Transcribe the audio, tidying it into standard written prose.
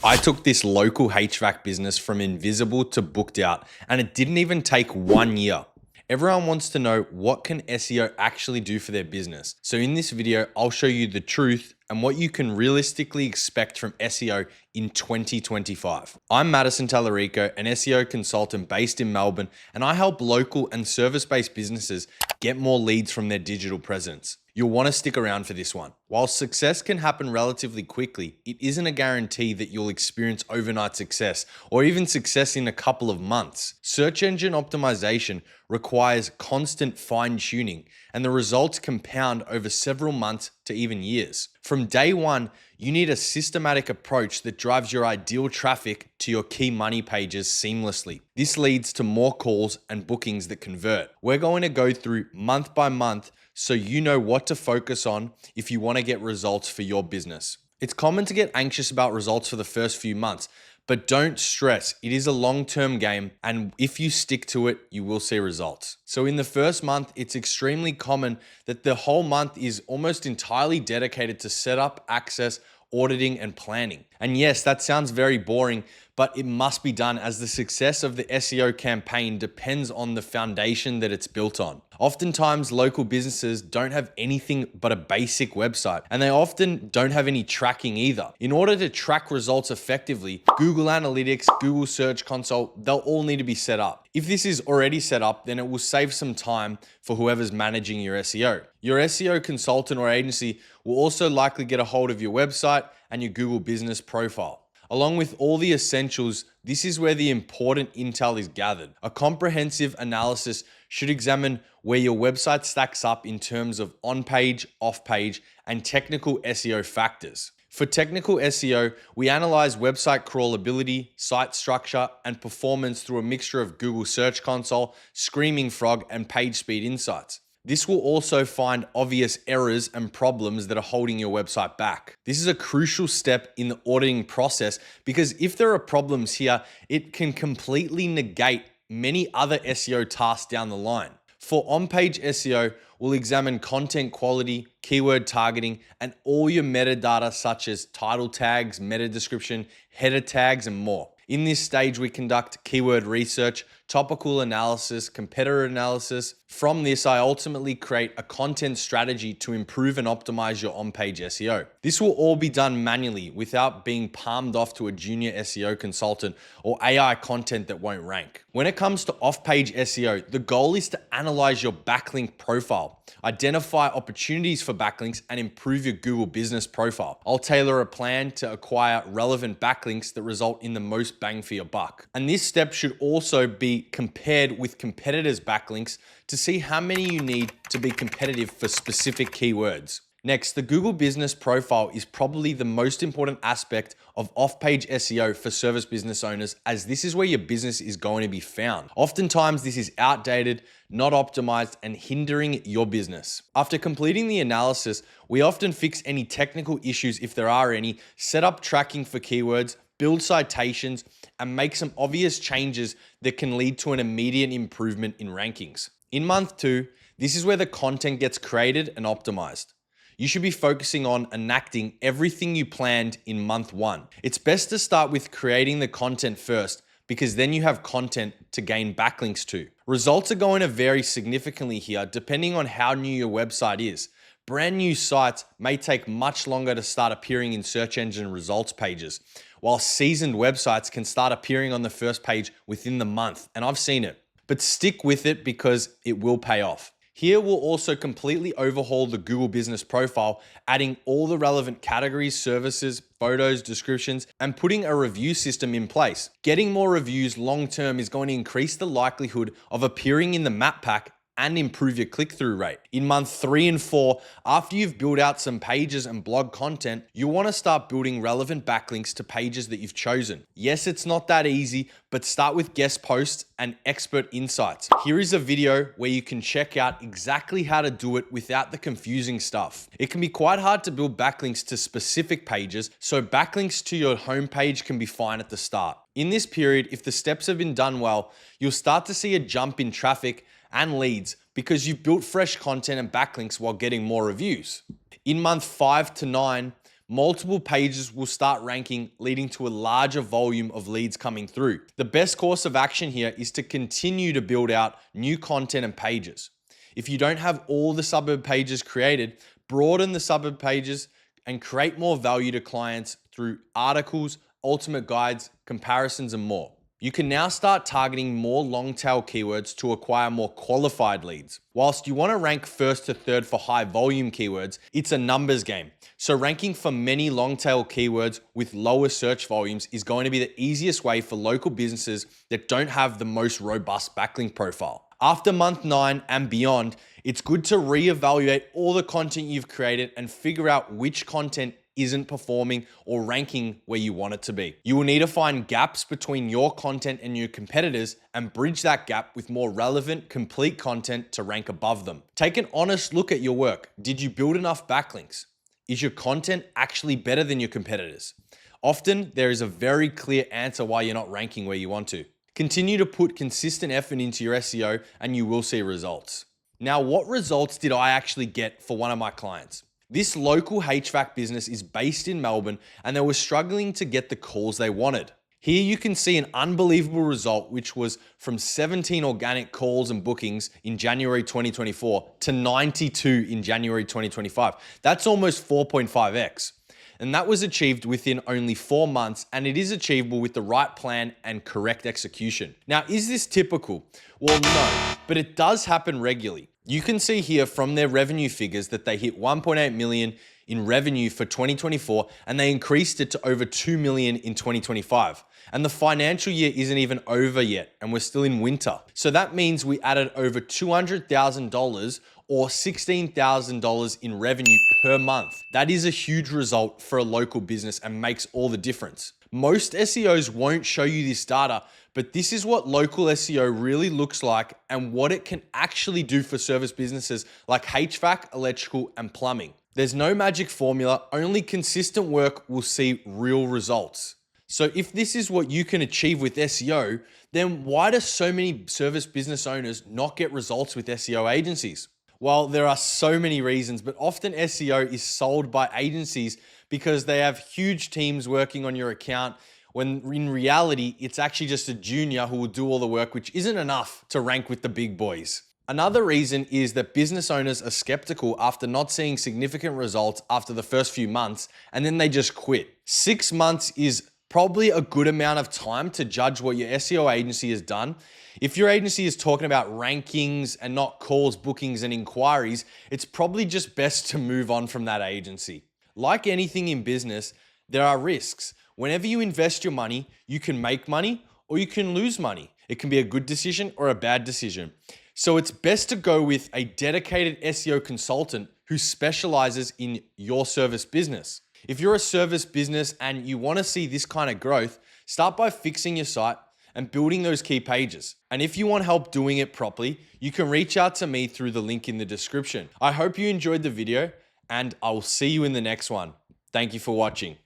I took this local HVAC business from invisible to booked out, and it didn't even take 1 year. Everyone wants to know, what can SEO actually do for their business? So in this video, I'll show you the truth and what you can realistically expect from SEO in 2025. I'm Madison Tallarico, an SEO consultant based in Melbourne, and I help local and service-based businesses get more leads from their digital presence. You'll want to stick around for this one. While success can happen relatively quickly, it isn't a guarantee that you'll experience overnight success or even success in a couple of months. Search engine optimization requires constant fine-tuning, and the results compound over several months to even years. From day one, you need a systematic approach that drives your ideal traffic to your key money pages seamlessly. This leads to more calls and bookings that convert. We're going to go through month by month so you know what to focus on if you want to get results for your business. It's common to get anxious about results for the first few months, but don't stress. It is a long-term game, and if you stick to it, you will see results. So in the first month, it's extremely common that the whole month is almost entirely dedicated to setup, access, auditing, and planning. And yes, that sounds very boring, but it must be done as the success of the SEO campaign depends on the foundation that it's built on. Oftentimes, local businesses don't have anything but a basic website, and they often don't have any tracking either. In order to track results effectively, Google Analytics, Google Search Console, they'll all need to be set up. If this is already set up, then it will save some time for whoever's managing your SEO. Your SEO consultant or agency will also likely get a hold of your website and your Google business profile. Along with all the essentials, this is where the important intel is gathered. A comprehensive analysis should examine where your website stacks up in terms of on-page, off-page, and technical SEO factors. For technical SEO, we analyze website crawlability, site structure, and performance through a mixture of Google Search Console, Screaming Frog, and page speed insights. This will also find obvious errors and problems that are holding your website back. This is a crucial step in the auditing process because if there are problems here, it can completely negate many other SEO tasks down the line. For on-page SEO, we'll examine content quality, keyword targeting, and all your metadata such as title tags, meta description, header tags, and more. In this stage, we conduct keyword research, topical analysis, competitor analysis. From this, I ultimately create a content strategy to improve and optimize your on-page SEO. This will all be done manually without being palmed off to a junior SEO consultant or AI content that won't rank. When it comes to off-page SEO, the goal is to analyze your backlink profile, identify opportunities for backlinks, and improve your Google business profile. I'll tailor a plan to acquire relevant backlinks that result in the most bang for your buck. And this step should also be compared with competitors' backlinks to see how many you need to be competitive for specific keywords. Next, the Google business profile is probably the most important aspect of off-page SEO for service business owners, as this is where your business is going to be found. Oftentimes, this is outdated, not optimized, and hindering your business. After completing the analysis, we often fix any technical issues if there are any, set up tracking for keywords, build citations, and make some obvious changes that can lead to an immediate improvement in rankings. In month 2, this is where the content gets created and optimized. You should be focusing on enacting everything you planned in month 1. It's best to start with creating the content first, because then you have content to gain backlinks to. Results are going to vary significantly here depending on how new your website is. Brand new sites may take much longer to start appearing in search engine results pages, while seasoned websites can start appearing on the first page within the month, and I've seen it. But stick with it because it will pay off. Here we'll also completely overhaul the Google business profile, adding all the relevant categories, services, photos, descriptions, and putting a review system in place. Getting more reviews long-term is going to increase the likelihood of appearing in the map pack and improve your click-through rate. In month 3 and 4, after you've built out some pages and blog content, you want to start building relevant backlinks to pages that you've chosen. Yes, it's not that easy, but start with guest posts and expert insights. Here is a video where you can check out exactly how to do it without the confusing stuff. It can be quite hard to build backlinks to specific pages, so backlinks to your homepage can be fine at the start. In this period, if the steps have been done well, you'll start to see a jump in traffic and leads because you've built fresh content and backlinks while getting more reviews. In month 5 to 9, multiple pages will start ranking, leading to a larger volume of leads coming through. The best course of action here is to continue to build out new content and pages. If you don't have all the suburb pages created, broaden the suburb pages and create more value to clients through articles, ultimate guides, comparisons, and more. You can now start targeting more long tail keywords to acquire more qualified leads. Whilst you want to rank first to third for high volume keywords, it's a numbers game. So ranking for many long tail keywords with lower search volumes is going to be the easiest way for local businesses that don't have the most robust backlink profile. After month 9 and beyond, it's good to reevaluate all the content you've created and figure out which content isn't performing or ranking where you want it to be. You will need to find gaps between your content and your competitors and bridge that gap with more relevant, complete content to rank above them. Take an honest look at your work. Did you build enough backlinks? Is your content actually better than your competitors? Often, there is a very clear answer why you're not ranking where you want to. Continue to put consistent effort into your SEO and you will see results. Now, what results did I actually get for one of my clients? This local HVAC business is based in Melbourne and they were struggling to get the calls they wanted. Here you can see an unbelievable result, which was from 17 organic calls and bookings in January 2024 to 92 in January 2025. That's almost 4.5x. And that was achieved within only 4 months, and it is achievable with the right plan and correct execution. Now, is this typical? Well, no, but it does happen regularly. You can see here from their revenue figures that they hit 1.8 million in revenue for 2024, and they increased it to over 2 million in 2025. And the financial year isn't even over yet, and we're still in winter. So that means we added over $200,000 or $16,000 in revenue per month. That is a huge result for a local business and makes all the difference. Most SEOs won't show you this data, but this is what local SEO really looks like and what it can actually do for service businesses like HVAC, electrical, and plumbing. There's no magic formula, only consistent work will see real results. So if this is what you can achieve with SEO, then why do so many service business owners not get results with SEO agencies? Well, there are so many reasons, but often SEO is sold by agencies because they have huge teams working on your account, when in reality, it's actually just a junior who will do all the work, which isn't enough to rank with the big boys. Another reason is that business owners are skeptical after not seeing significant results after the first few months, and then they just quit. 6 months is probably a good amount of time to judge what your SEO agency has done. If your agency is talking about rankings and not calls, bookings, and inquiries, it's probably just best to move on from that agency. Like anything in business, there are risks. Whenever you invest your money, you can make money or you can lose money. It can be a good decision or a bad decision. So it's best to go with a dedicated SEO consultant who specializes in your service business. If you're a service business and you want to see this kind of growth, start by fixing your site and building those key pages. And if you want help doing it properly, you can reach out to me through the link in the description. I hope you enjoyed the video and I will see you in the next one. Thank you for watching.